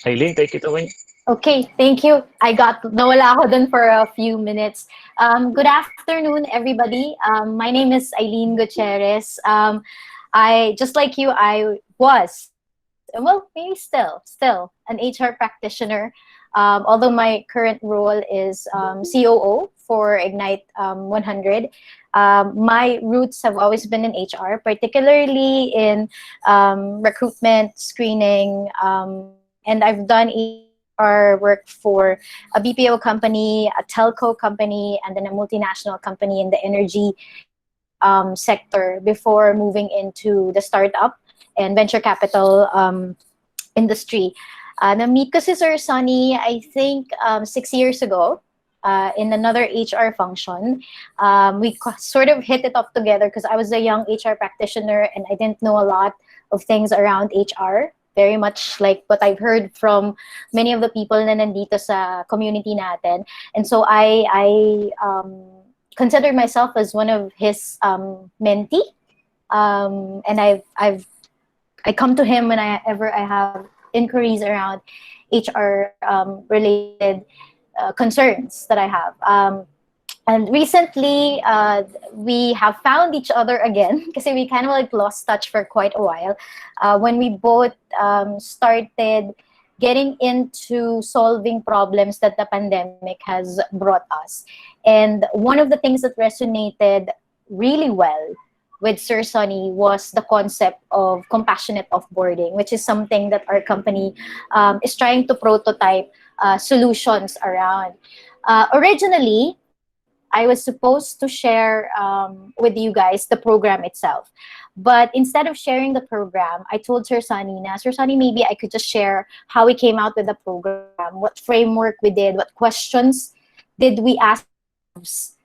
Aileen, take it away. Okay, thank you. Nawala ako dun for a few minutes. Good afternoon, everybody. My name is Aileen Gutierrez. Just like you, I was, well, maybe still an HR practitioner. Although my current role is COO for Ignite 100. My roots have always been in HR, particularly in recruitment, screening, and I've done HR work for a BPO company, a telco company, and then a multinational company in the energy sector before moving into the startup and venture capital industry. Na-meet ko si Sir Sonny, I think 6 years ago in another HR function. Sort of hit it off together because I was a young HR practitioner and I didn't know a lot of things around HR. Very much like what I've heard from many of the people na nandito sa community natin. And so I consider myself as one of his mentee. And I come to him whenever I have inquiries around HR related concerns that I have. And recently, we have found each other again because we kind of like lost touch for quite a while when we both started getting into solving problems that the pandemic has brought us. And one of the things that resonated really well with Sir Sonny was the concept of compassionate offboarding, which is something that our company is trying to prototype solutions around. Originally, I was supposed to share with you guys the program itself. But instead of sharing the program, I told Sir Sonny, Sir Sonny, maybe I could just share how we came out with the program, what framework we did, what questions did we ask ourselves,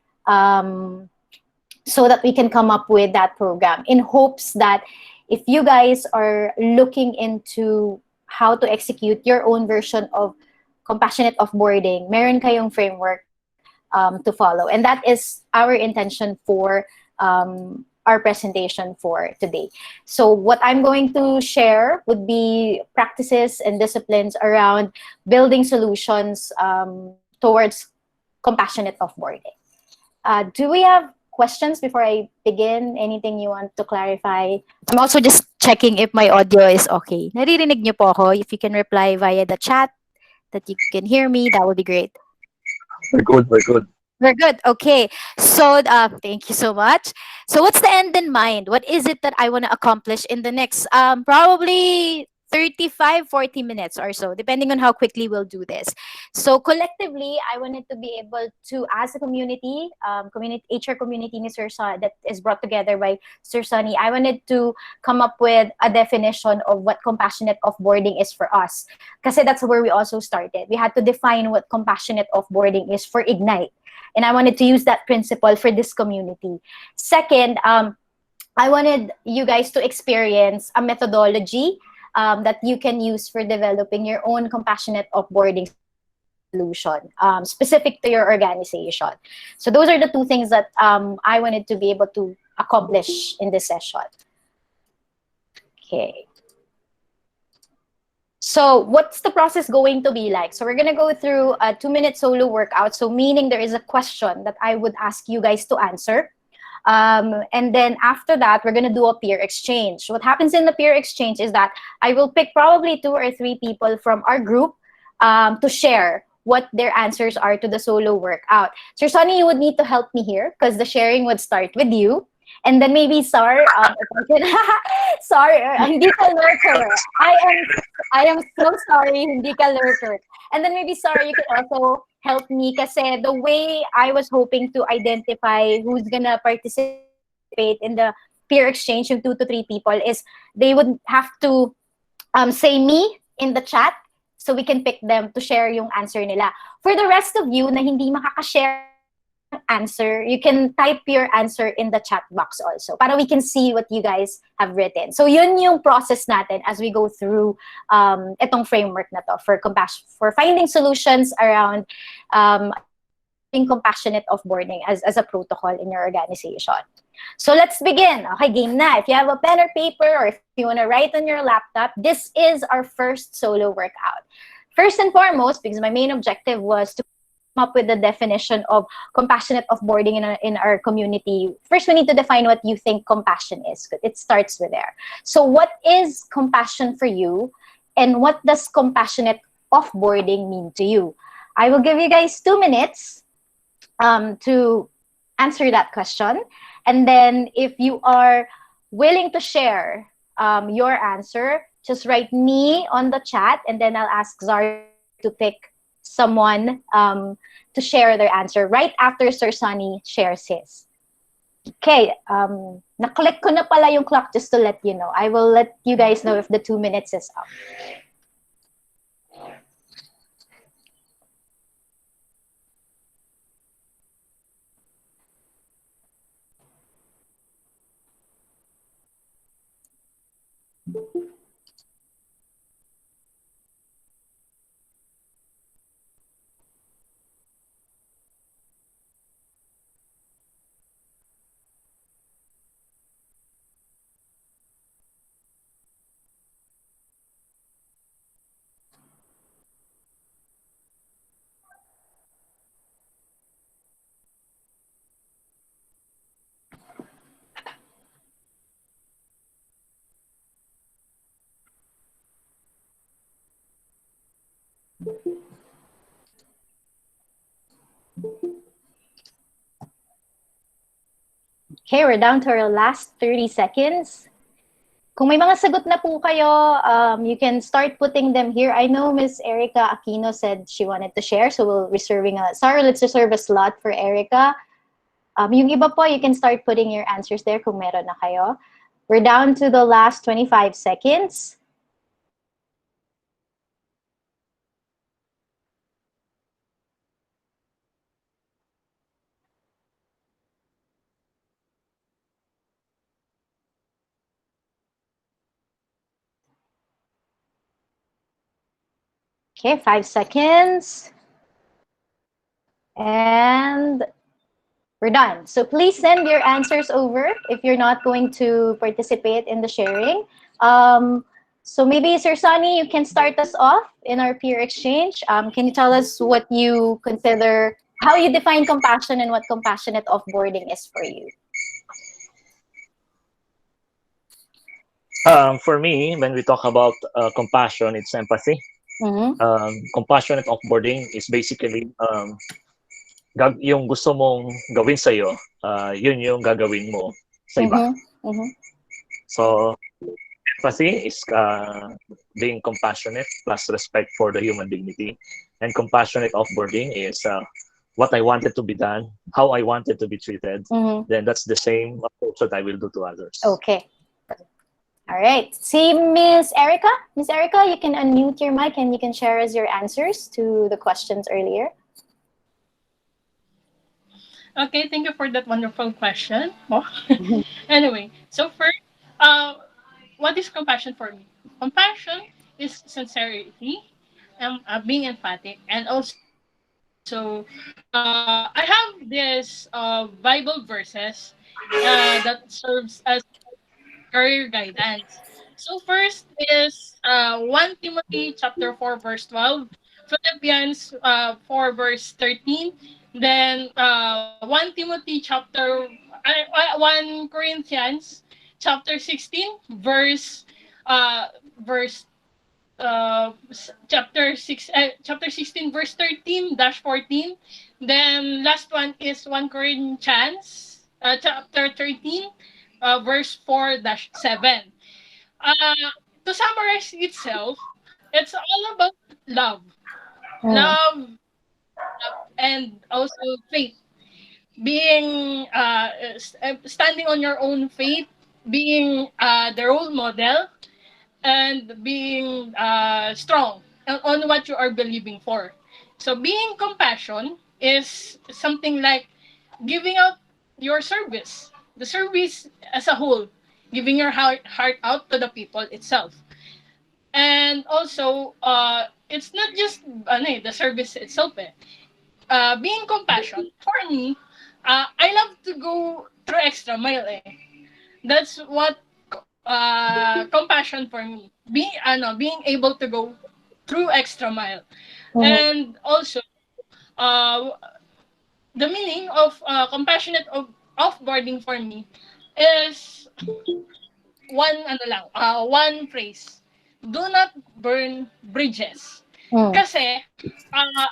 so that we can come up with that program in hopes that if you guys are looking into how to execute your own version of compassionate offboarding, meron kayong framework to follow. And that is our intention for our presentation for today. So what I'm going to share would be practices and disciplines around building solutions towards compassionate offboarding. Do we have questions before I begin? Anything you want to clarify? I'm also just checking if my audio is okay. Naririnig niyo po ako? If you can reply via the chat that you can hear me, that would be great. We're good, we're good. We're good. Okay. So thank you so much. So what's the end in mind? What is it that I want to accomplish in the next probably 35, 40 minutes or so, depending on how quickly we'll do this. So collectively, I wanted to be able to, as a community, HR community ni Sir Son, that is brought together by Sir Sonny, I wanted to come up with a definition of what compassionate offboarding is for us. Kasi that's where we also started. We had to define what compassionate offboarding is for Ignite. And I wanted to use that principle for this community. Second, I wanted you guys to experience a methodology that you can use for developing your own compassionate offboarding solution specific to your organization. So those are the two things that I wanted to be able to accomplish in this session. Okay. So what's the process going to be like? So we're going to go through a 2-minute solo workout. So meaning there is a question that I would ask you guys to answer. And then after that, we're going to do a peer exchange. What happens in the peer exchange is that I will pick probably 2 or 3 people from our group to share what their answers are to the solo workout. Sir Sonny, you would need to help me here because the sharing would start with you. And then maybe Sar, if I can, sorry, hindi ka lurker. I am so sorry, hindi ka lurker. And then maybe Sar, you can also help me kasi the way I was hoping to identify who's gonna participate in the peer exchange, yung 2 to 3 people, is they would have to say me in the chat so we can pick them to share yung answer nila. For the rest of you na hindi makaka-share answer, you can type your answer in the chat box also para we can see what you guys have written. So yun yung process natin as we go through itong framework na to for finding solutions around compassionate offboarding as a protocol in your organization. So let's begin. Okay, game na. If you have a pen or paper or if you want to write on your laptop, this is our first solo workout. First and foremost, because my main objective was to come up with the definition of compassionate offboarding in our community, first we need to define what you think compassion is. It starts with there. So what is compassion for you, and what does compassionate offboarding mean to you? I will give you guys 2 minutes to answer that question. And then if you are willing to share your answer, just write me on the chat, and then I'll ask Zari to pick someone to share their answer right after Sir Sunny shares his. Okay, na-click ko na pala yung clock just to let you know. I will let you guys know if the 2 minutes is up. Okay, we're down to our last 30 seconds. Kung may mga sagot na po kayo, you can start putting them here. I know Miss Erica Aquino said she wanted to share, so let's reserve a slot for Erica. Yung iba po, you can start putting your answers there kung meron na kayo. We're down to the last 25 seconds. Okay, 5 seconds. And we're done. So please send your answers over if you're not going to participate in the sharing. So maybe, Sir Sunny, you can start us off in our peer exchange. Can you tell us what you consider, how you define compassion and what compassionate offboarding is for you? For me, when we talk about compassion, it's empathy. Mm-hmm. Compassionate offboarding is basically yung gusto mong gawin sa'yo, yun yung gagawin mo sa iba. Mm-hmm. Mm-hmm. So, empathy is being compassionate plus respect for the human dignity. And compassionate offboarding is what I wanted to be done, how I wanted to be treated. Mm-hmm. Then that's the same approach that I will do to others. Okay. All right. See, Miss Erica? Miss Erica, you can unmute your mic and you can share us your answers to the questions earlier. Okay, thank you for that wonderful question. Anyway, so first, what is compassion for me? Compassion is sincerity, being emphatic, and also I have this Bible verses that serves as career guidance. So first is 1 Timothy chapter 4 verse 12, Philippians 4 verse 13, then 1 Timothy chapter 1 Corinthians chapter 16 verse chapter 16 verse 13 dash 14. Then last one is 1 Corinthians chapter 13 verse 4 dash 7. To summarize itself, it's all about love, love, and also faith. Being standing on your own faith, being the role model, and being strong on what you are believing for. So being compassion is something like giving out your service, the service as a whole, giving your heart out to the people itself. And also, it's not just the service itself. being compassion for me, I love to go through extra mile. That's what compassion for me. Being able to go through extra mile, Mhm. and also uh, the meaning of compassionate of offboarding for me is one phrase. Do not burn bridges. Mm. Kasi uh,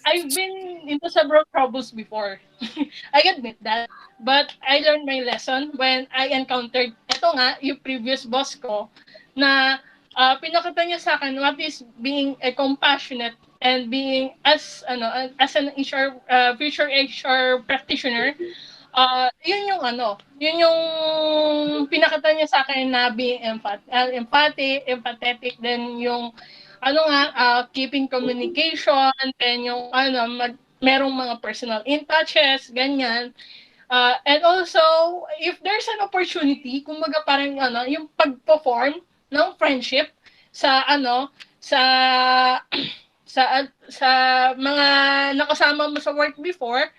I've been into several troubles before. I admit that. But I learned my lesson when I encountered ito nga, yung previous boss ko, na pinakita niya sa akin what is being a compassionate and being as an future HR practitioner. Yun yung yun yung pinakita niya sa akin na being empathetic, then yung keeping communication, then yung merong mga personal in touches, ganyan. And also, if there's an opportunity, kumbaga parang yung pag-perform ng friendship sa sa sa mga nakasama mo sa work before,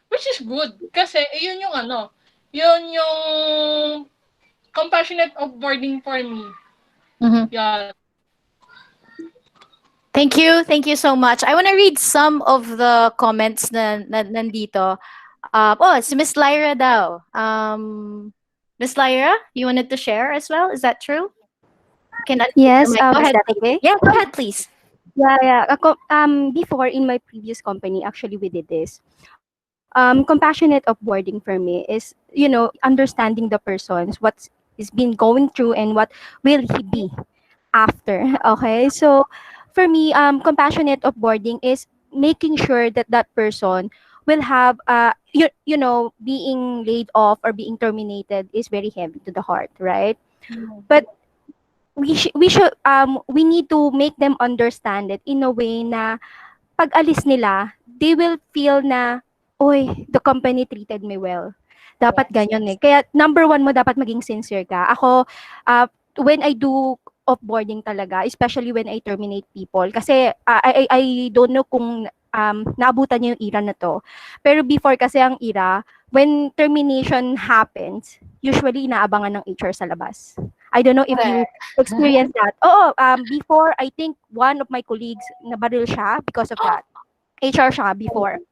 which is good. Kasi yun yung yun yung compassionate offboarding for me. Mhm. Yeah. Thank you. Thank you so much. I want to read some of the comments na nandito. Si Miss Lyra daw. Miss Lyra, you wanted to share as well? Is that true? Can unmute your Yes, mic. Go is ahead. that okay? Yeah, go ahead, please. Yeah. Before in my previous company, actually we did this. Compassionate offboarding for me is, understanding the person's what's is been going through and what will he be after. Okay, so for me, compassionate offboarding is making sure that that person will have, being laid off or being terminated is very heavy to the heart, right? But we need to make them understand it in a way na pag alis nila, they will feel na, oy, the company treated me well. Dapat Yes. ganyan eh. Kaya number one mo dapat maging sincere ka. Ako, when I do offboarding talaga, especially when I terminate people, kasi I don't know kung naabutan niyo yung era na to. Pero before kasi ang era, when termination happens, usually inaabangan ng HR sa labas. I don't know if you experience that. Oo, before, I think one of my colleagues nabaril siya because of that. HR siya before.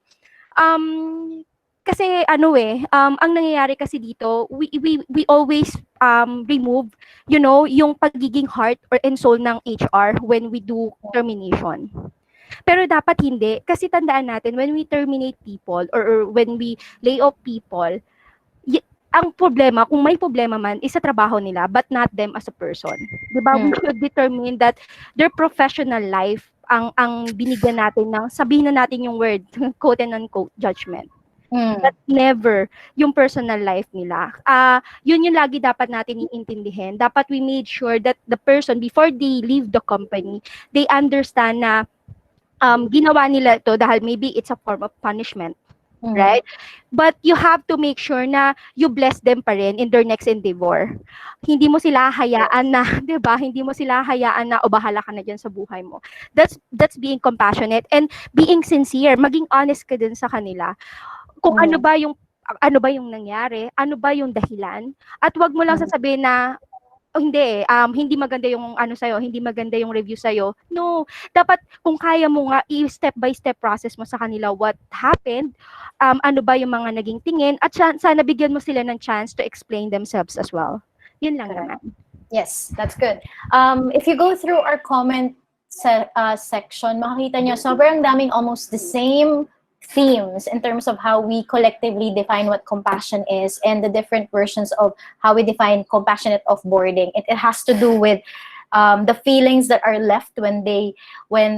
Kasi ang nangyayari kasi dito, we always remove, yung pagiging heart or and soul ng HR when we do termination. Pero dapat hindi. Kasi tandaan natin, when we terminate people or when we lay off people, ang problema, kung may problema man, is sa trabaho nila, but not them as a person. Diba? We should determine that their professional life ang binigyan natin ng, sabihin na natin yung word, quote and unquote, judgment. But never yung personal life nila. Yun yung lagi dapat natin iintindihin. Dapat we made sure that the person, before they leave the company, they understand na ginawa nila ito dahil maybe it's a form of punishment. Right? But you have to make sure na you bless them pa rin in their next endeavor. Hindi mo sila hayaan na, 'di ba? Hindi mo sila hayaan na o bahala ka na diyan sa buhay mo. That's being compassionate and being sincere. Maging honest ka din sa kanila. Kung ano ba yung nangyari, ano ba yung dahilan, at wag mo lang sasabihin na hindi maganda yung sa'yo, hindi maganda yung review sa'yo. No, dapat kung kaya mo nga, i-step by step process mo sa kanila what happened, ano ba yung mga naging tingin, at sana bigyan mo sila ng chance to explain themselves as well. Yun lang naman. Yes, that's good. If you go through our comment section, makikita nyo, sobrang daming almost the same themes in terms of how we collectively define what compassion is and the different versions of how we define compassionate offboarding. It has to do with the feelings that are left when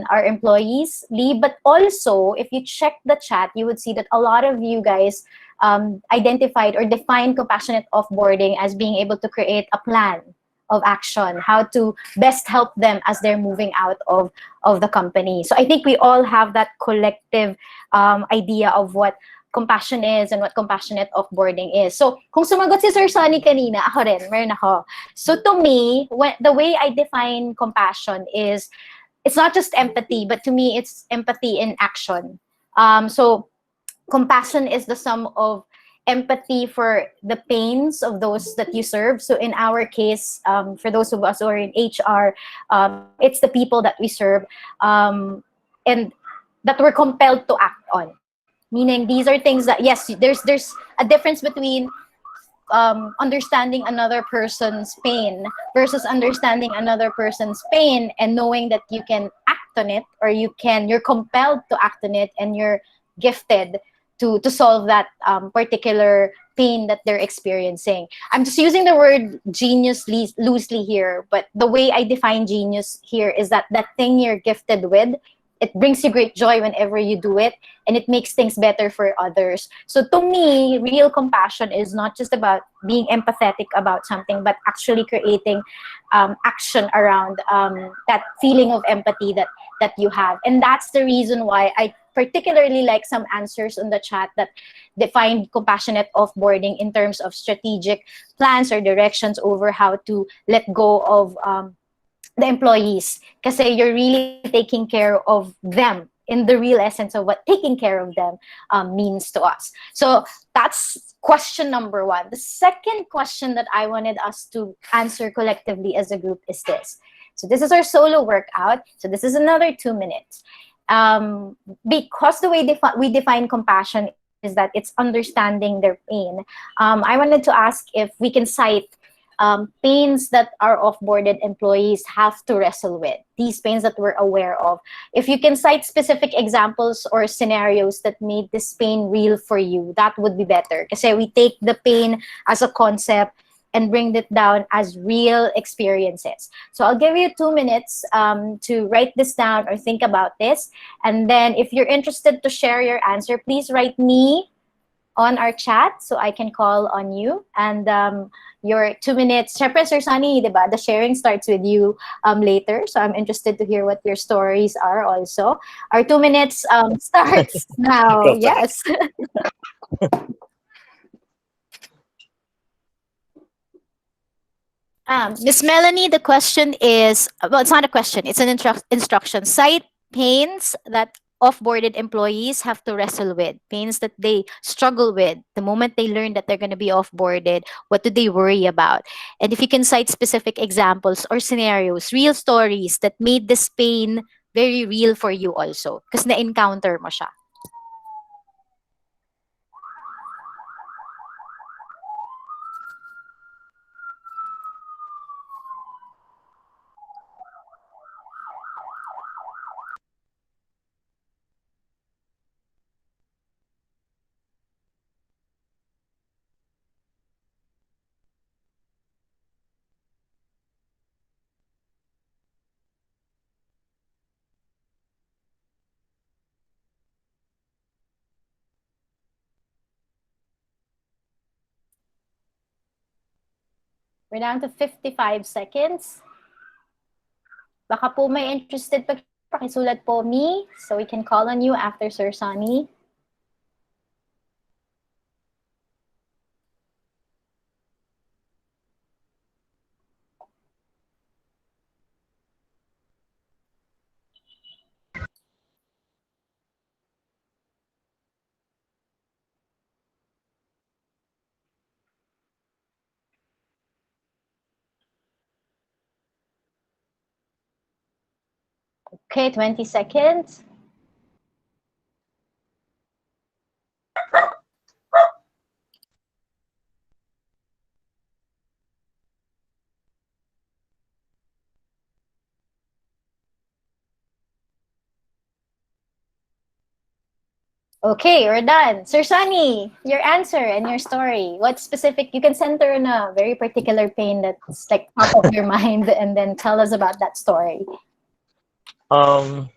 our employees leave. But also, if you check the chat, you would see that a lot of you guys identified or defined compassionate offboarding as being able to create a plan of action, how to best help them as they're moving out of the company. So I think we all have that collective idea of what compassion is and what compassionate offboarding is. So kung sumagot si Sir Sonny kanina, ako rin, meron ako. So to me, the way I define compassion is, it's not just empathy, but to me, it's empathy in action. So compassion is the sum of empathy for the pains of those that you serve. So in our case, for those of us who are in HR, it's the people that we serve, and that we're compelled to act on. Meaning, these are things that, yes, there's a difference between understanding another person's pain versus understanding another person's pain and knowing that you can act on it, or you're compelled to act on it, and you're gifted to solve that particular pain that they're experiencing. I'm just using the word genius loosely here, but the way I define genius here is that thing you're gifted with, it brings you great joy whenever you do it, and it makes things better for others. So to me, real compassion is not just about being empathetic about something, but actually creating action around that feeling of empathy that you have. And that's the reason why I particularly like some answers on the chat that define compassionate offboarding in terms of strategic plans or directions over how to let go of the employees, kasi you're really taking care of them in the real essence of what taking care of them means to us. So that's question number one. The second question that I wanted us to answer collectively as a group is this. So this is our solo workout. So this is another 2 minutes. Because the way we define compassion is that it's understanding their pain. I wanted to ask if we can cite pains that our offboarded employees have to wrestle with, these pains that we're aware of. If you can cite specific examples or scenarios that made this pain real for you, that would be better. Because we take the pain as a concept and bring it down as real experiences. So I'll give you 2 minutes to write this down or think about this. And then if you're interested to share your answer, please write me on our chat so I can call on you. And your 2 minutes, syempre Sir Sunny, diba? The sharing starts with you later. So I'm interested to hear what your stories are also. Our 2 minutes starts now. Yes. Miss Melanie, the question is, well, it's not a question, it's an instruction. Cite pains that off-boarded employees have to wrestle with, pains that they struggle with the moment they learn that they're going to be off-boarded. What do they worry about? And if you can cite specific examples or scenarios, real stories that made this pain very real for you also, because na-encounter mo siya. We're down to 55 seconds. Baka po may interested pa, pakisulat po me so we can call on you after Sir Sunny. Okay, 20 seconds. Okay, we're done. Sir Sunny, your answer and your story. What specific, you can center in a very particular pain that's like top of your mind, and then tell us about that story. Um,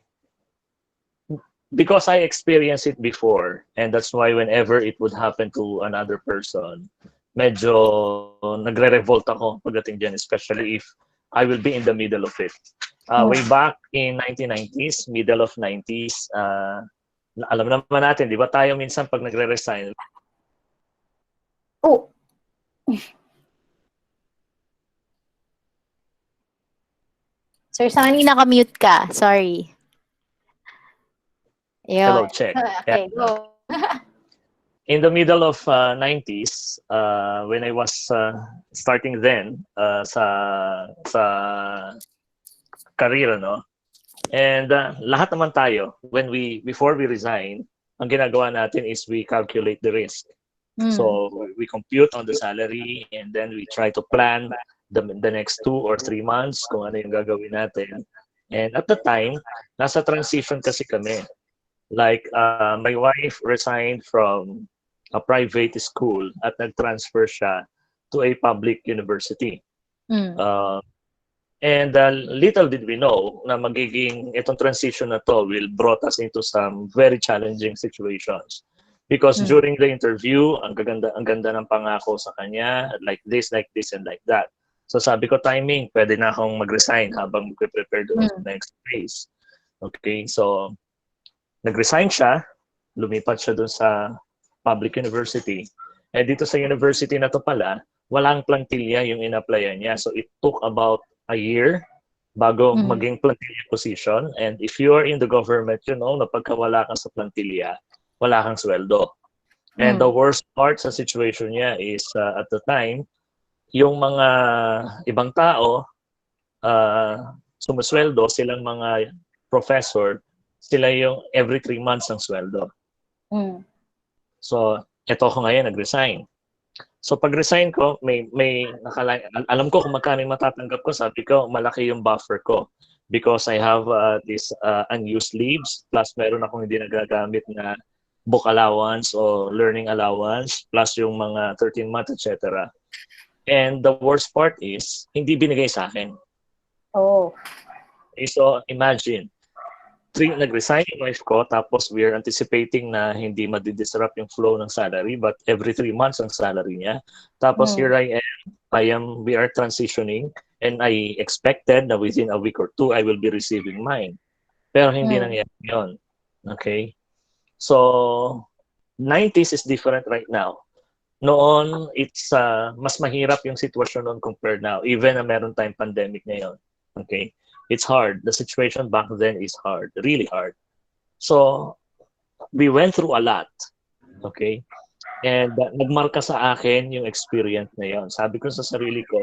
because I experienced it before, and that's why whenever it would happen to another person, medyo nagre-revolt ako pagdating dyan, especially if I will be in the middle of it. Way back in 1990s, middle of 90s, alam naman natin, di ba tayo minsan pag nagre-resign, Oh. Sir Sunny, naka-mute ka. Sorry. Yeah. Hello, check. Yeah. Okay, go. In the middle of 90s, when I was starting then sa career, no? And lahat naman tayo, before we resign, ang ginagawa natin is we calculate the risk. So we compute on the salary and then we try to plan the next 2 or 3 months kung ano yung gagawin natin. And at the time, nasa transition kasi kami. Like, my wife resigned from a private school at nag-transfer siya to a public university. Uh, and little did we know na magiging itong transition na to will brought us into some very challenging situations. Because during the interview, ang ganda ng pangako sa kanya, like this, and like that. So sabi ko, timing, pwede na akong mag-resign habang mag-prepare doon sa next phase. Okay, so nag-resign siya, lumipat siya doon sa public university. Eh dito sa university na to pala, walang plantilla yung in-applyan niya. So it took about a year bago maging plantilla position. And if you are in the government, you know, na pagka wala kang sa plantilla, wala kang sweldo. And the worst part sa situation niya is at the time, yung mga ibang tao, sumusweldo, silang mga professor, sila yung every 3 months ang sweldo. So, eto ako ngayon, nag-resign. So, pag-resign ko, alam ko kung magkano yung matatanggap ko. Sabi ko, malaki yung buffer ko. Because I have this unused leaves, plus meron akong hindi nagagamit na book allowance o learning allowance, plus yung mga 13-month, etc. And the worst part is, hindi binigay sa akin. Oh. So, imagine, nag-resign yung wife ko, tapos we are anticipating na hindi madidisrupt yung flow ng salary, but every 3 months ang salary niya. Tapos here we are transitioning, and I expected na within a week or 2, I will be receiving mine. Pero hindi nangyari yun. Okay? So, 90s is different right now. Noon, it's mas mahirap yung sitwasyon noon compared now, even na meron tayong pandemic ngayon. Okay? It's hard. The situation back then is hard, really hard. So, we went through a lot. Okay? And nagmarka sa akin yung experience na yun. Sabi ko sa sarili ko,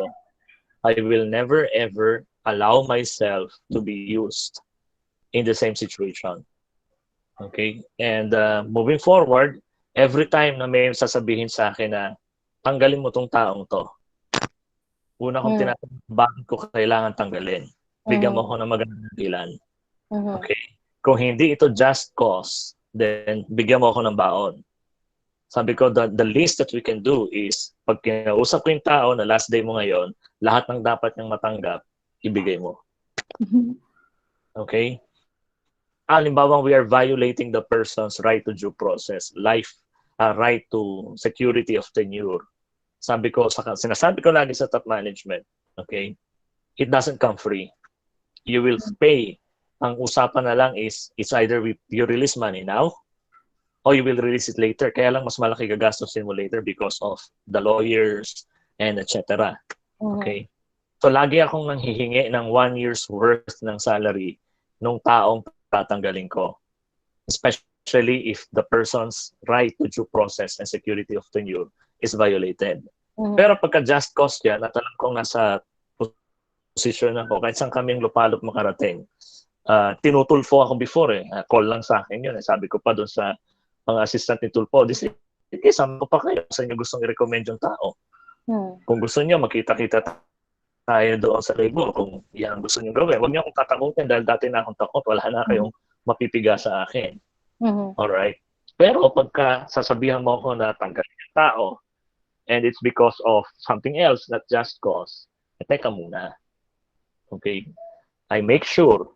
I will never ever allow myself to be used in the same situation. Okay? And moving forward, every time na may sasabihin sa akin na tanggalin mo tong taong to, una kong tinatanong, bakit ko kailangan tanggalin? Bigyan mo ako ng magandang dahilan. Okay? Kung hindi ito just cause, then bigyan mo ako ng baon. Sabi ko, the least that we can do is, pag kinausap ko yung tao na last day mo ngayon, lahat ng dapat niyang matanggap, ibigay mo. Okay? Halimbawa, we are violating the person's right to due process, right to security of tenure. Sinasabi ko lagi sa top management, okay? It doesn't come free. You will pay. Ang usapan na lang is, it's either you release money now, or you will release it later. Kaya lang mas malaki gagastusin mo later because of the lawyers and etc. Okay? So lagi akong nanghihingi ng 1 year's worth ng salary nung taong tatanggalin ko. Especially if the person's right to due process and security of tenure is violated. Pero pagka just cause yan, at alam kong nasa position ako, kahit saan kaming lupalop makarating, tinutulfo ako before call lang sa akin yun. Sabi ko pa doon sa mga assistant ni Tulfo, sige, saan pa kayo? Saan nyo gustong i-recommend yung tao? Kung gusto nyo, makita-kita tayo doon sa label kung yan gusto nyo gawin. Huwag nyo akong tatakutin dahil dati na akong takot. Wala na kayong mapipiga sa akin. Alright? Pero pagka sasabihan mo ako na tanggalin yung tao, and it's because of something else, not just cause, teka muna. Okay? I make sure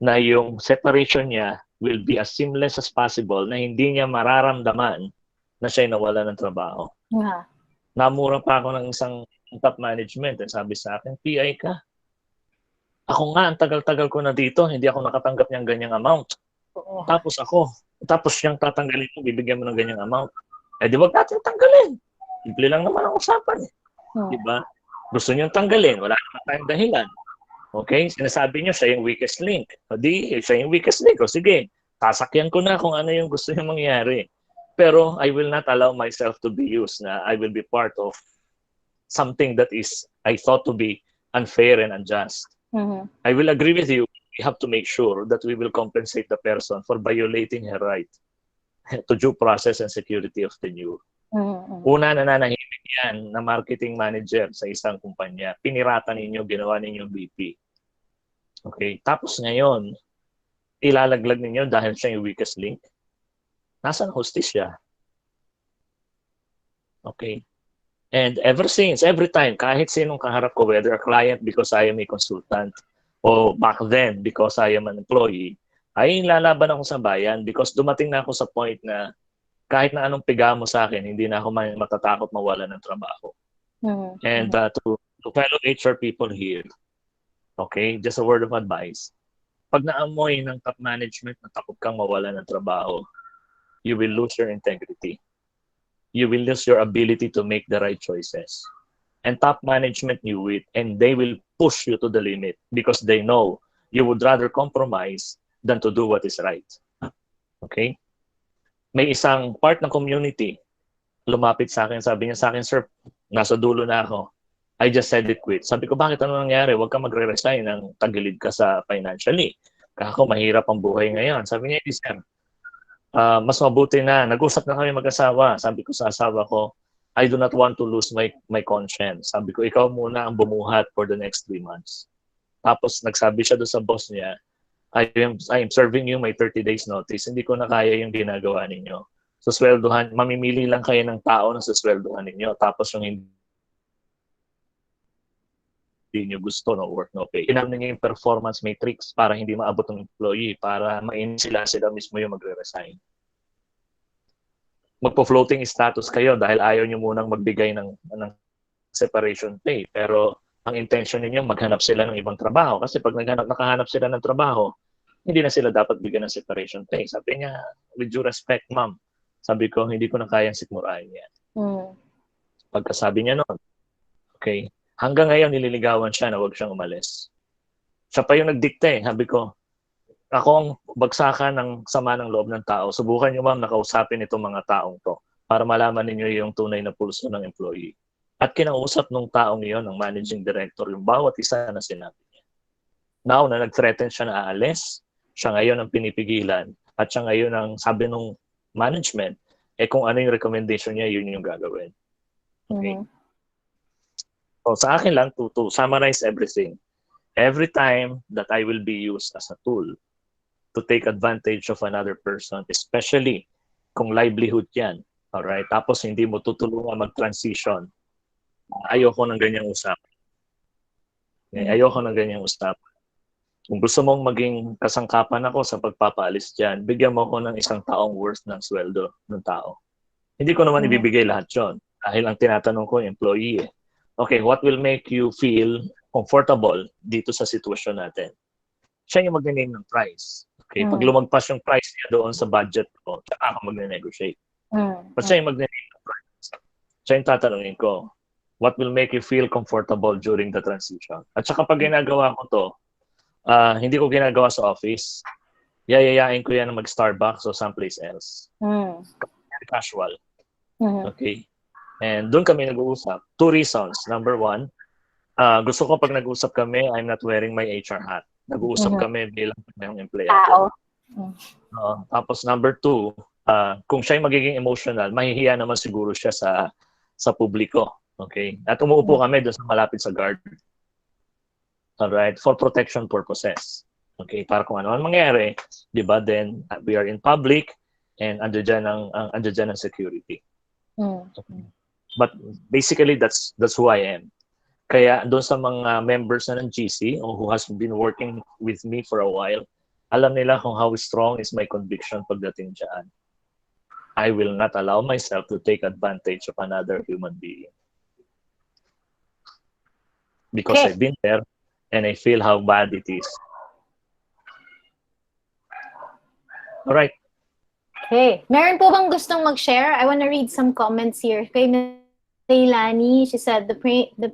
na yung separation niya will be as seamless as possible na hindi niya mararamdaman na siya'y nawala ng trabaho. Namura pa ako ng isang top management. Sabi sa akin, PI ka. Ako nga, ang tagal-tagal ko na dito, hindi ako nakatanggap niyang ganyang amount. Tapos siyang tatanggalin mo, bibigyan mo ng ganyang amount. Eh di wag natin tanggalin. Simple lang naman ang usapan. Diba? Gusto niyong tanggalin, wala naman tayong dahilan. Okay? Sinasabi niyo siya yung weakest link. O di, siya yung weakest link. O sige, sasakyan ko na kung ano yung gusto yung mangyari. Pero I will not allow myself to be used na I will be part of something that is I thought to be unfair and unjust. I will agree with you. We have to make sure that we will compensate the person for violating her right to due process and security of tenure. Una, nananahimik yan na marketing manager sa isang kumpanya. Pinirata ninyo, ginawa ninyo VP. Okay? Tapos ngayon, ilalaglag ninyo dahil siya yung weakest link. Nasaan hustisya? Okay? And ever since, every time, kahit sinong kaharap ko, whether a client because I am a consultant, o back then because I am an employee, ay lalaban ako sa bayan because dumating na ako sa point na kahit na anong piga mo sa akin, hindi na ako matatakot mawala ng trabaho. And to fellow HR people here, okay, just a word of advice, pag naamoy ng top management na takot kang mawala ng trabaho, you will lose your integrity. You will lose your ability to make the right choices. And top management knew it, and they will push you to the limit because they know you would rather compromise than to do what is right. Okay? May isang part ng community lumapit sa akin, sabi niya sa akin, sir, nasa dulo na ako. I just said it quit. Sabi ko, bakit ano nangyari? Huwag ka magre-resign nang tagilid ka sa financially. Kako, mahirap ang buhay ngayon. Sabi niya, sir, mas mabuti na. Nag-usap na kami mag-asawa. Sabi ko sa asawa ko, I do not want to lose my conscience. Sabi ko, ikaw muna ang bumuhat for the next 3 months. Tapos nagsabi siya doon sa boss niya, I am serving you my 30 days notice. Hindi ko na kaya yung ginagawa ninyo. So sweldohan, mamimili lang kayo ng tao na susweldohan ninyo. Tapos yung hindi nyo gusto, no work, no pay. Kinam ninyo yung performance matrix para hindi maabot ng employee, para main sila mismo yung magre-resign. Magpo-floating status kayo dahil ayaw nyo munang magbigay ng separation pay. Pero ang intention ninyo, maghanap sila ng ibang trabaho. Kasi pag nakahanap sila ng trabaho, hindi na sila dapat bigyan ng separation pay. Sabi niya, with due respect, ma'am, sabi ko, hindi ko na kayang sikmurahin yan. Pagkasabi niya noon, okay, hanggang ngayon nililigawan siya na huwag siyang umalis. Siya pa yung nagdikte. Sabi ko, ako ang bagsakan ng sama ng loob ng tao. Subukan niyo, ma'am, nakausapin itong mga taong to para malaman ninyo yung tunay na pulso ng employee. At kinausap nung taong iyon, ng managing director, yung bawat isa na sinabi niya. Now, na nag-threaten siya na aalis, siya ngayon ang pinipigilan, at siya ngayon ang sabi nung management, kung ano yung recommendation niya, yun yung gagawin. Okay? So, sa akin lang, to summarize everything, every time that I will be used as a tool to take advantage of another person, especially kung livelihood yan, alright? Tapos hindi mo tutulungan mag-transition, ayoko ng ganyang usapan. Ayoko ng ganyang usapan. Kung gusto mong maging kasangkapan ako sa pagpapaalis dyan, bigyan mo ako ng isang taong worth ng sweldo ng tao. Hindi ko naman ibibigay lahat yun. Dahil ang tinatanong ko, employee. Okay, what will make you feel comfortable dito sa sitwasyon natin? Siya yung mag-name ng price. Okay, pag lumagpas yung price niya doon sa budget ko, tsaka ako mag-negotiate. But siya yung mag-name ng price. Siya yung tatanungin ko, what will make you feel comfortable during the transition? At saka pag ginagawa ko to, hindi ko ginagawa sa office. Yayayain ko yan na mag-Starbucks o someplace else. Casual. Okay? And doon kami nag-uusap. 2 reasons. Number 1, gusto ko pag nag-uusap kami, I'm not wearing my HR hat. Nag-uusap kami bilang empleyado. Tapos number 2, kung siya magiging emotional, mahihiya naman siguro siya sa publiko. Okay? At umuupo kami doon sa malapit sa guard. Alright? For protection purposes. Okay? Para kung ano ang mangyari, di ba? Then, we are in public and andyan ang security. Okay. But basically, that's who I am. Kaya doon sa mga members na ng GC o who has been working with me for a while, alam nila kung how strong is my conviction pagdating dyan. I will not allow myself to take advantage of another human being. Because I've been there and I feel how bad it is. All right. Okay. Meron po bang gustong mag-share? I want to read some comments here. Kay Leilani, she said, the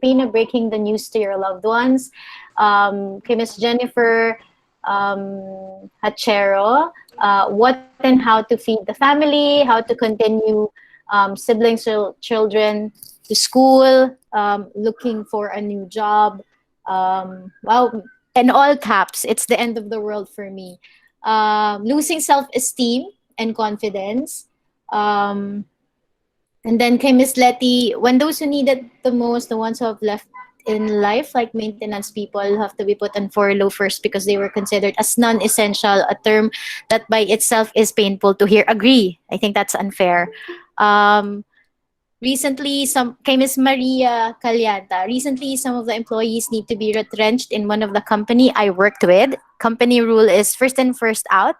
pain of breaking the news to your loved ones. Kay Miss Jennifer, Hachero, what and how to feed the family, how to continue siblings or children to school, looking for a new job. Wow, in all caps, it's the end of the world for me. Losing self-esteem and confidence. Um, and then kay Miss Letty, when those who need it the most, the ones who have left in life, like maintenance people, have to be put on furlough first because they were considered as non-essential, a term that by itself is painful to hear. Agree. I think that's unfair. Um, Recently, some kay Miss Maria Calyanta, recently some of the employees need to be retrenched in one of the company I worked with. Company rule is first in, first out.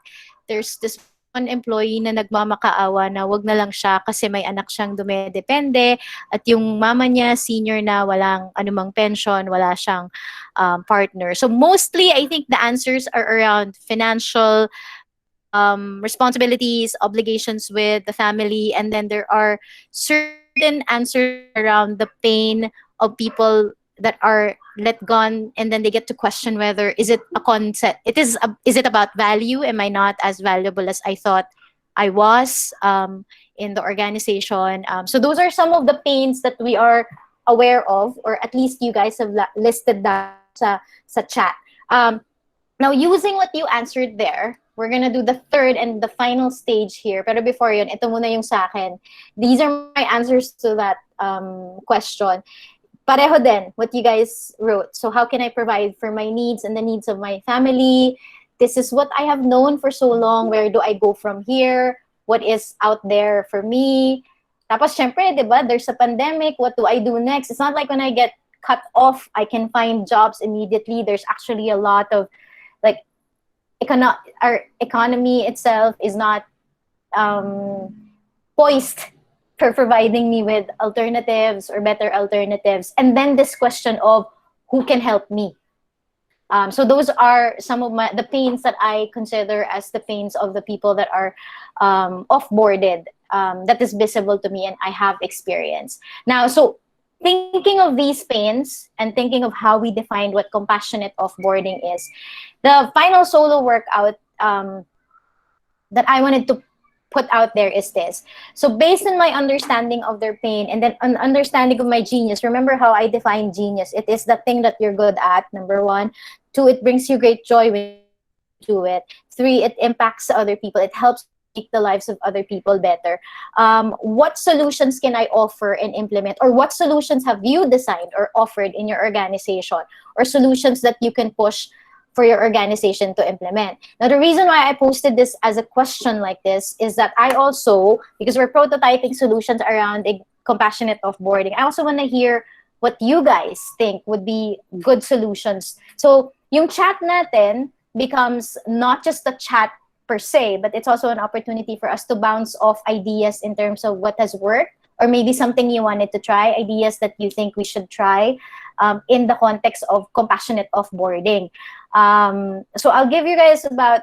There's this one employee na nagmamakaawa na wag na lang siya kasi may anak siyang dumedepende at yung mama niya senior na walang anumang pension, wala siyang partner. So mostly I think the answers are around financial responsibilities, obligations with the family, and then there are certain answers around the pain of people that are let gone, and then they get to question whether is it a concept. Is it about value? Am I not as valuable as I thought I was in the organization? So those are some of the pains that we are aware of, or at least you guys have listed that sa chat. Now, using what you answered there, we're gonna do the third and the final stage here. Pero before yun, ito muna yung sa akin. These are my answers to that question. Pareho din what you guys wrote. So how can I provide for my needs and the needs of my family? This is what I have known for so long. Where do I go from here? What is out there for me? Tapos, syempre, di ba, there's a pandemic. What do I do next? It's not like when I get cut off, I can find jobs immediately. There's actually a lot of like our economy itself is not poised for providing me with alternatives or better alternatives. And then this question of who can help me. So those are some of the pains that I consider as the pains of the people that are off-boarded, that is visible to me and I have experienced. Now, so thinking of these pains and thinking of how we define what compassionate offboarding is, the final solo workout that I wanted to put out there is this. So based on my understanding of their pain and then an understanding of my genius, remember how I define genius. It is the thing that you're good at, number one. Two, it brings you great joy when you do it. Three, it impacts other people. It helps make the lives of other people better. What solutions can I offer and implement? Or what solutions have you designed or offered in your organization? Or solutions that you can push for your organization to implement. Now, the reason why I posted this as a question like this is that I also, because we're prototyping solutions around a compassionate offboarding, I also want to hear what you guys think would be good solutions. So, yung chat natin becomes not just a chat per se, but it's also an opportunity for us to bounce off ideas in terms of what has worked, or maybe something you wanted to try, ideas that you think we should try in the context of compassionate offboarding. So I'll give you guys about,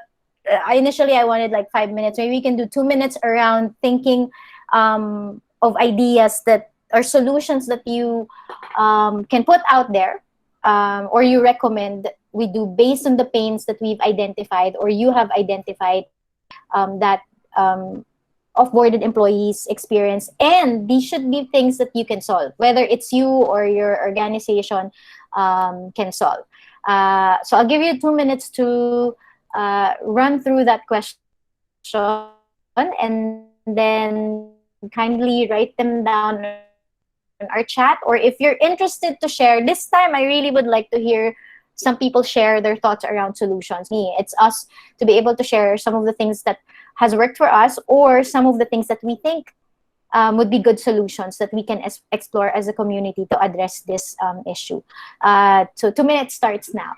initially I wanted like 5 minutes. Maybe we can do 2 minutes around thinking of ideas that or solutions that you can put out there, or you recommend we do based on the pains that we've identified or you have identified that off-boarded employees experience. And these should be things that you can solve, whether it's you or your organization can solve. So I'll give you 2 minutes to run through that question and then kindly write them down on our chat. Or if you're interested to share, this time I really would like to hear some people share their thoughts around solutions. It's us to be able to share some of the things that has worked for us or some of the things that we think would be good solutions that we can explore as a community to address this issue. So 2 minutes starts now.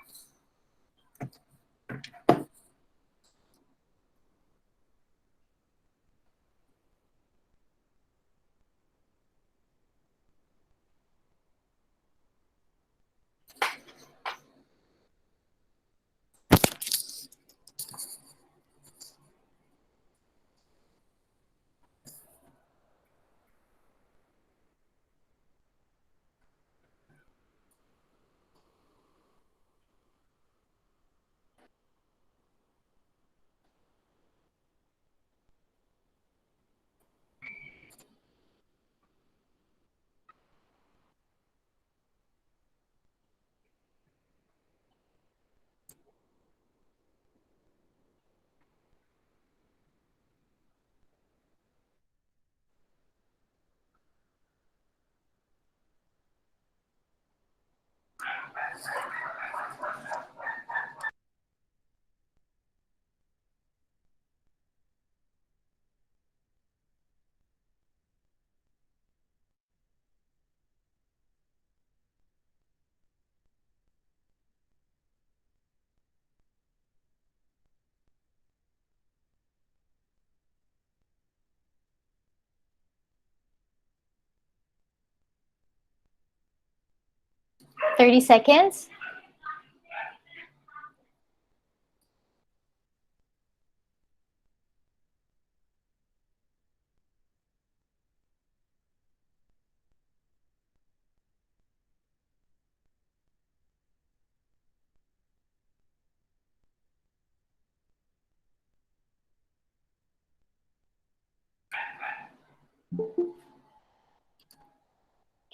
30 seconds.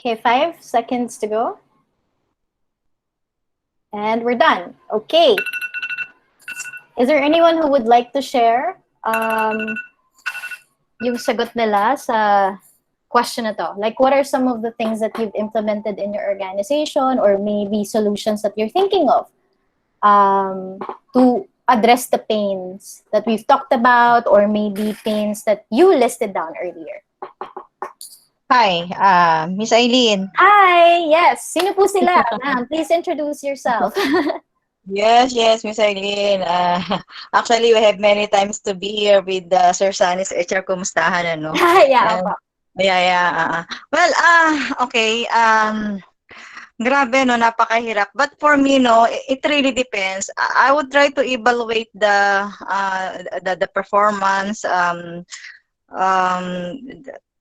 Okay, 5 seconds to go. And we're done. Okay. Is there anyone who would like to share yung sagot nila sa question na to? Like, what are some of the things that you've implemented in your organization, or maybe solutions that you're thinking of to address the pains that we've talked about, or maybe pains that you listed down earlier? Hi, Miss Aileen. Hi, yes. Sino po sila? Ma'am, please introduce yourself. Yes, Miss Aileen. Actually, we have many times to be here with Sir Sunny's eHRKamustahan, ano? Yeah, opo. Yeah. Well, okay. Grabe, no, napakahirap. But for me, no, it really depends. I would try to evaluate the performance,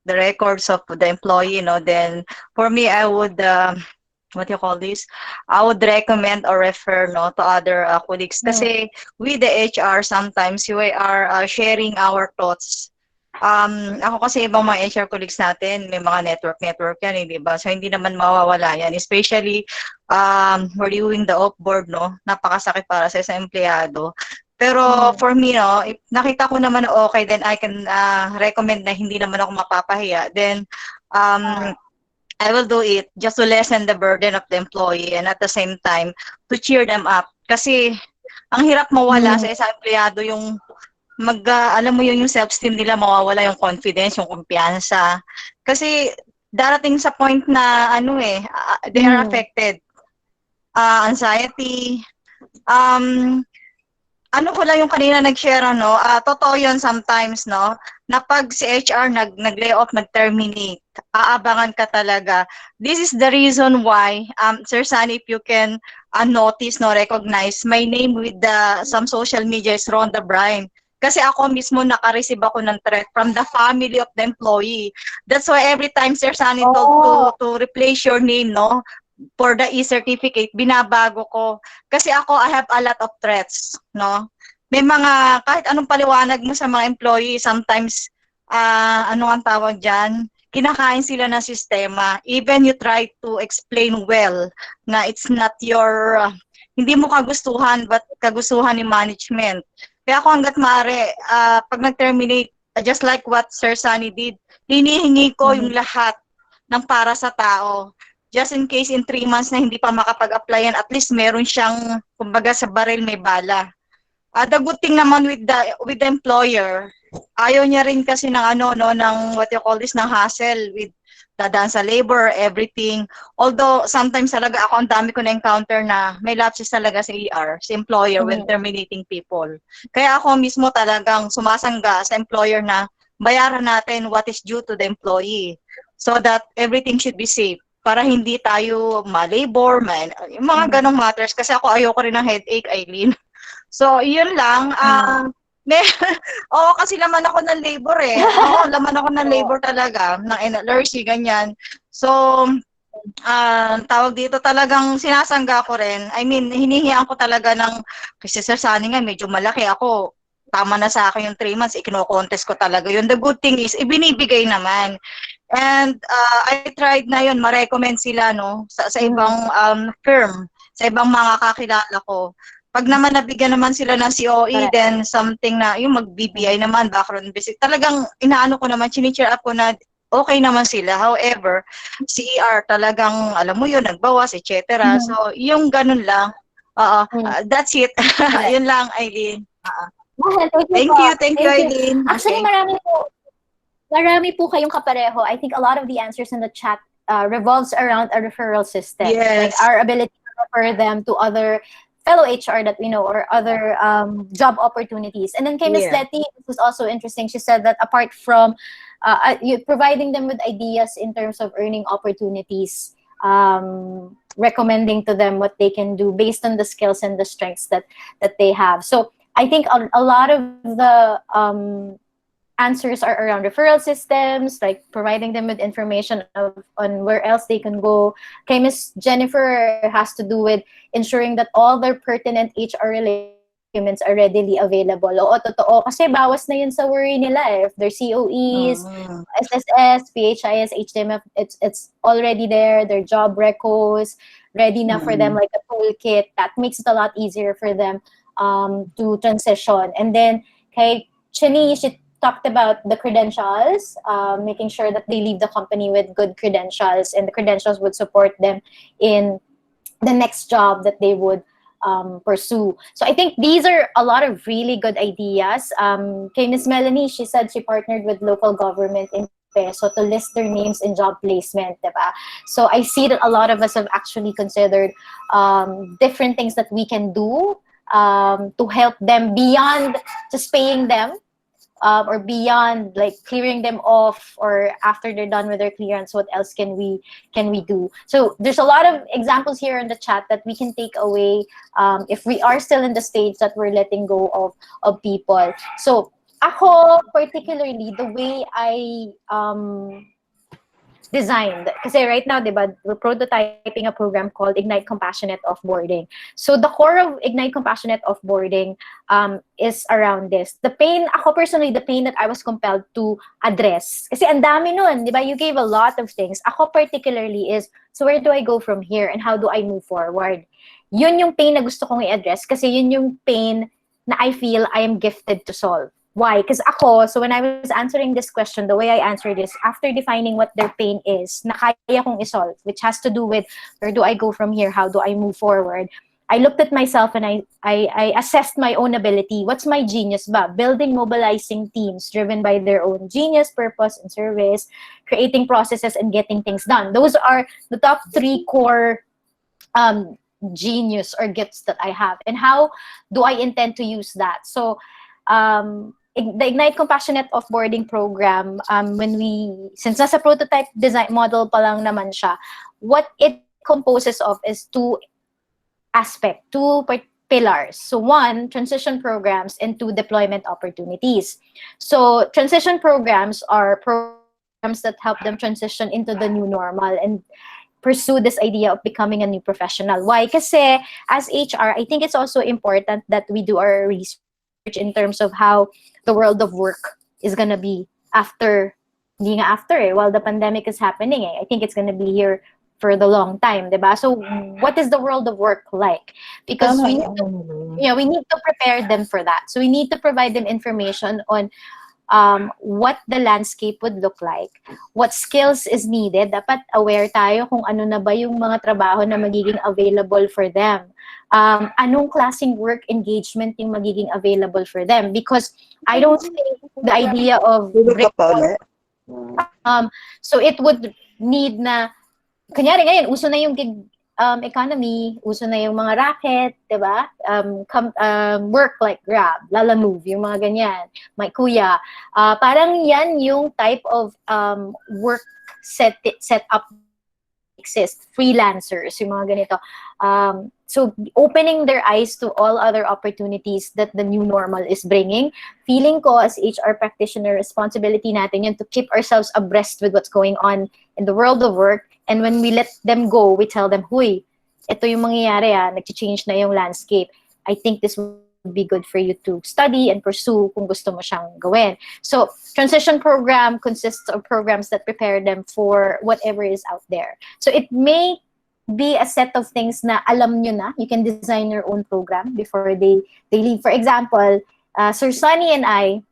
the records of the employee, you know. Then for me, I would what do you call this? I would recommend or refer, no, to other colleagues. Kasi with the HR, sometimes we are sharing our thoughts. Ako kasi ibang mga HR colleagues natin, may mga network yan, di ba? So hindi naman mawawala yan. Especially, we're doing the off-board, no? Napakasakit para sa isang empleyado. Pero for me, no, if nakita ko naman na okay, then I can recommend na hindi naman ako mapapahiya. Then, I will do it just to lessen the burden of the employee, and at the same time, to cheer them up. Kasi, ang hirap mawala sa isang empleyado yung alam mo yung self-esteem nila, mawawala yung confidence, yung kumpiyansa. Kasi, darating sa point na, they are affected. Anxiety, ko lang yung kanina nag-share, totoo yun sometimes, no, na pag si HR nag-lay off, nag-terminate, aabangan ka talaga. This is the reason why, Sir Sunny, if you can notice, no, recognize, my name with some social media is Rhonda Bryan. Kasi ako mismo naka-receive ako ng threat from the family of the employee. That's why every time Sir Sunny told to replace your name, no, for the e-certificate, binabago ko. Kasi ako, I have a lot of threats, no? May mga, kahit anong paliwanag mo sa mga employee, sometimes, ano ang tawag dyan, kinakain sila ng sistema. Even you try to explain well na it's not your, hindi mo kagustuhan, but kagustuhan ni management. Kaya ako hanggat maaari, pag nag-terminate, just like what Sir Sunny did, hinihingi ko yung lahat ng para sa tao. Just in case in 3 months na hindi pa makapag-applyan, at least meron siyang, kumbaga sa baril may bala. The good thing naman with the employer, ayaw niya rin kasi ng ng what you call this, ng hassle with dadaan sa labor, everything. Although sometimes talaga ako, ang dami ko na-encounter na may lapses talaga sa ER, sa employer when terminating people. Kaya ako mismo talagang sumasangga sa employer na bayaran natin what is due to the employee so that everything should be safe. Para hindi tayo ma-labor, yung mga ganong matters. Kasi ako ayoko rin ng headache, Aileen. So, yun lang. Oo, kasi laman ako ng labor eh. Oo, laman ako ng labor talaga, ng NLRC, ganyan. So, tawag dito, talagang sinasangga ko rin. I mean, hinihiyan ko talaga ng, kasi Sir Sunny nga, medyo malaki ako. Tama na sa akin yung 3 months, ikino-contest ko talaga yun. The good thing is, ibinibigay naman. And I tried na yun, ma-recommend sila, no, sa ibang firm, sa ibang mga kakilala ko. Pag naman nabigyan naman sila ng COE, then something na, yung mag-BBI naman, background visit, talagang inaano ko naman, chini-cheer up ko na okay naman sila. However, CER talagang, alam mo yun, nagbawas, etc. So, yung ganun lang. That's it. Yun lang, Aileen. Thank you, Aileen. Actually, marami po kayong kapareho. I think a lot of the answers in the chat revolves around a referral system. Yes. Like our ability to refer them to other fellow HR that we know, or other job opportunities. And then kay Ms. Letty, it was also interesting. She said that apart from you providing them with ideas in terms of earning opportunities, recommending to them what they can do based on the skills and the strengths that they have. So I think a lot of the answers are around referral systems, like providing them with information on where else they can go. Kay Miss Jennifer has to do with ensuring that all their pertinent HR-related documents are readily available. Oo, totoo. Kasi bawas na yun sa worry nila eh. If their COEs, SSS, PHIS, HTMF, it's already there. Their job recos, ready na for them like a toolkit. That makes it a lot easier for them to transition. And then, kay Chini, she talked about the credentials, making sure that they leave the company with good credentials, and the credentials would support them in the next job that they would pursue. So I think these are a lot of really good ideas. Kay Miss Melanie, she said she partnered with local government in Peso to list their names in job placement, diba? So I see that a lot of us have actually considered different things that we can do to help them beyond just paying them, or beyond like clearing them off, or after they're done with their clearance, what else can we do? So there's a lot of examples here in the chat that we can take away if we are still in the stage that we're letting go of people. So ako particularly, the way I designed, kasi right now, diba, we're prototyping a program called Ignite Compassionate Offboarding. So the core of Ignite Compassionate Offboarding is around this. The pain, ako personally, the pain that I was compelled to address, kasi ang dami nun, diba, you gave a lot of things. Ako particularly is, so where do I go from here and how do I move forward? Yun yung pain na gusto kong i-address, kasi yun yung pain na I feel I am gifted to solve. Why? Because ako, so when I was answering this question, the way I answered is, after defining what their pain is, na kaya kong isolve, which has to do with, where do I go from here? How do I move forward? I looked at myself and I assessed my own ability. What's my genius ba? Building, mobilizing teams driven by their own genius, purpose, and service, creating processes, and getting things done. Those are the top 3 core genius or gifts that I have. And how do I intend to use that? So, the Ignite Compassionate Offboarding program, since nasa prototype design model pa lang naman siya, what it composes of is 2 pillars. So 1, transition programs, and 2, deployment opportunities. So transition programs are programs that help them transition into the new normal and pursue this idea of becoming a new professional. Why? Kasi as HR, I think it's also important that we do our research in terms of how the world of work is gonna be after, while the pandemic is happening. I think it's gonna be here for the long time, diba? So what is the world of work like? Because we need to prepare them for that. So we need to provide them information on what the landscape would look like, what skills is needed. Dapat aware tayo kung ano na ba yung mga trabaho na magiging available for them. Anong klaseng work engagement yung magiging available for them, because I don't think the idea of so it would need na, kunyari ngayon, uso na yung gig economy, uso na yung mga racket, diba? Work like Grab, Lala Move, yung mga ganyan, my kuya. Parang yan yung type of work set up exist, freelancers, yung mga ganito. So opening their eyes to all other opportunities that the new normal is bringing. Feeling ko as HR practitioner, responsibility natin yun to keep ourselves abreast with what's going on in the world of work. And when we let them go, we tell them, huy, ito yung mangyayari, nag-change na yung landscape. I think this would be good for you to study and pursue kung gusto mo siyang gawin. So, transition program consists of programs that prepare them for whatever is out there. So, it may be a set of things na alam nyo na. You can design your own program before they leave. For example, Sir Sunny and I,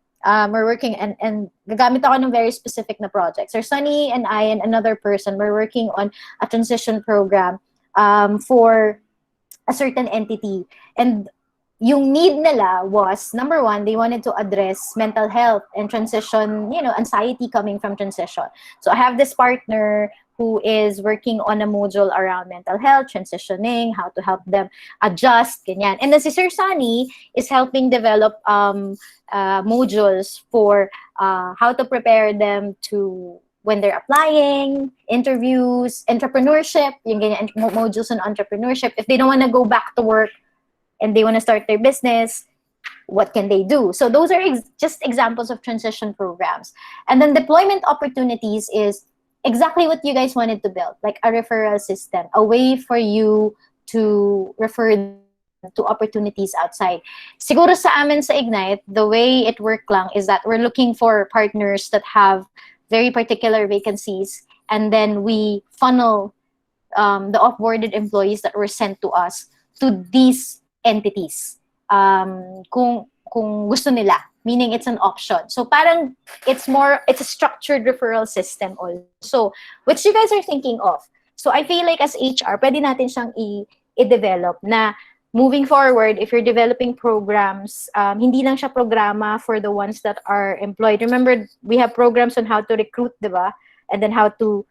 we're working, and gagamit ako ng very specific na project. Sir Sunny and I and another person, we're working on a transition program for a certain entity. And yung need nila was, number 1, they wanted to address mental health and transition, anxiety coming from transition. So I have this partner who is working on a module around mental health, transitioning, how to help them adjust, ganyan. And then si Sir Sunny is helping develop modules for how to prepare them to when they're applying, interviews, entrepreneurship, yung ganyan, modules on entrepreneurship. If they don't want to go back to work and they want to start their business, what can they do? So those are just examples of transition programs. And then deployment opportunities is exactly what you guys wanted to build, like a referral system, a way for you to refer them to opportunities outside. Siguro sa amin sa Ignite, the way it worked lang is that we're looking for partners that have very particular vacancies, and then we funnel the offboarded employees that were sent to us to these entities. Kung gusto nila, meaning it's an option. So parang it's a structured referral system also, which you guys are thinking of. So I feel like as HR, pwede natin siyang i-develop na moving forward, if you're developing programs, hindi lang siya programa for the ones that are employed. Remember, we have programs on how to recruit, diba? And then how to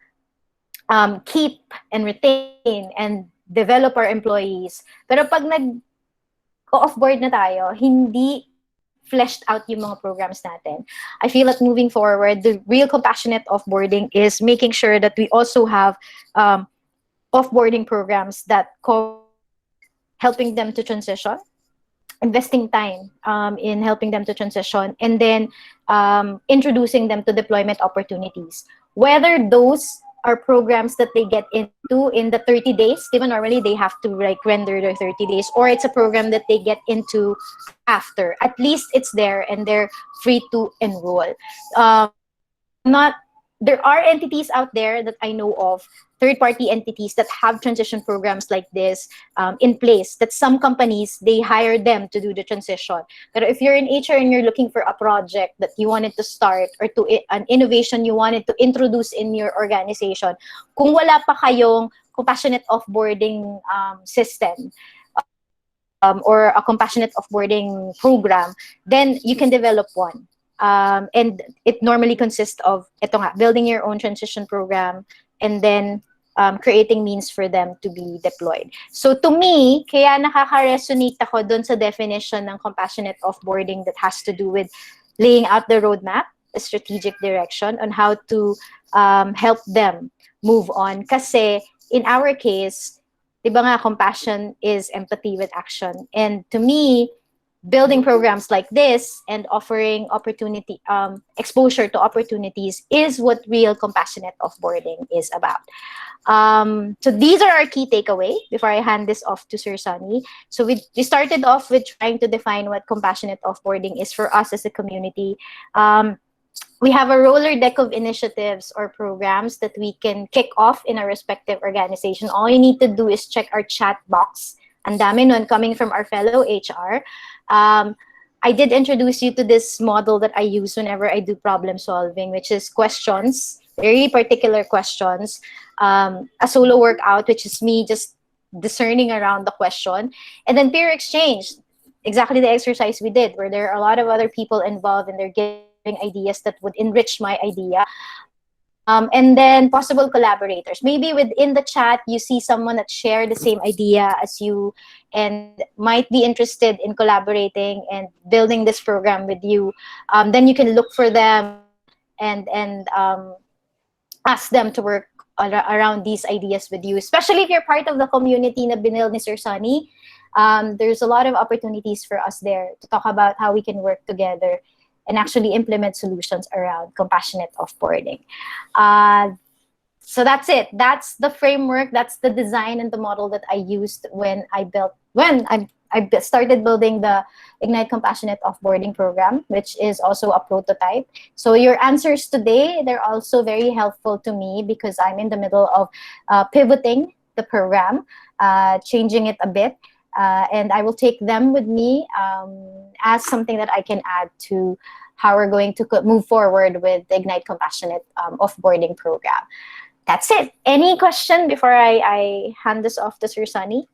keep and retain and develop our employees. Pero pag off-board na tayo, hindi fleshed out yung mga programs natin. I feel that moving forward, the real compassionate offboarding is making sure that we also have offboarding programs that helping them to transition, investing time in helping them to transition, and then introducing them to deployment opportunities. Whether those are programs that they get into in the 30 days, even normally they have to like render their 30 days, or it's a program that they get into after. At least it's there and they're free to enroll. There are entities out there that I know of, third-party entities that have transition programs like this in place, that some companies, they hire them to do the transition. But if you're in HR and you're looking for a project that you wanted to start, or an innovation you wanted to introduce in your organization, kung wala pa kayong compassionate offboarding system, or a compassionate offboarding program, then you can develop one. And it normally consists of building your own transition program, and then creating means for them to be deployed. So to me, kaya nakaka-resonate ako dun sa definition ng compassionate offboarding that has to do with laying out the roadmap, a strategic direction on how to help them move on. Kasi in our case, di ba nga, compassion is empathy with action. And to me, building programs like this and offering opportunity, exposure to opportunities is what real compassionate offboarding is about. So these are our key takeaway before I hand this off to Sir Sunny. So we started off with trying to define what compassionate offboarding is for us as a community. We have a roller deck of initiatives or programs that we can kick off in our respective organization. All you need to do is check our chat box. Ang dami nun coming from our fellow HR. I did introduce you to this model that I use whenever I do problem solving, which is questions, very particular questions. A solo workout, which is me just discerning around the question. And then peer exchange, exactly the exercise we did, where there are a lot of other people involved and they're giving ideas that would enrich my idea. And then possible collaborators. Maybe within the chat, you see someone that shared the same idea as you and might be interested in collaborating and building this program with you. Then you can look for them and ask them to work around these ideas with you, especially if you're part of the community na binil ni Sir Sunny. There's a lot of opportunities for us there to talk about how we can work together and actually implement solutions around compassionate offboarding. So that's it. That's the framework. That's the design and the model that I used when I started building the Ignite Compassionate Offboarding program, which is also a prototype. So your answers today, they're also very helpful to me because I'm in the middle of pivoting the program, changing it a bit. And I will take them with me as something that I can add to how we're going to move forward with the Ignite Compassionate Offboarding program. That's it. Any question before I hand this off to Sir Sunny?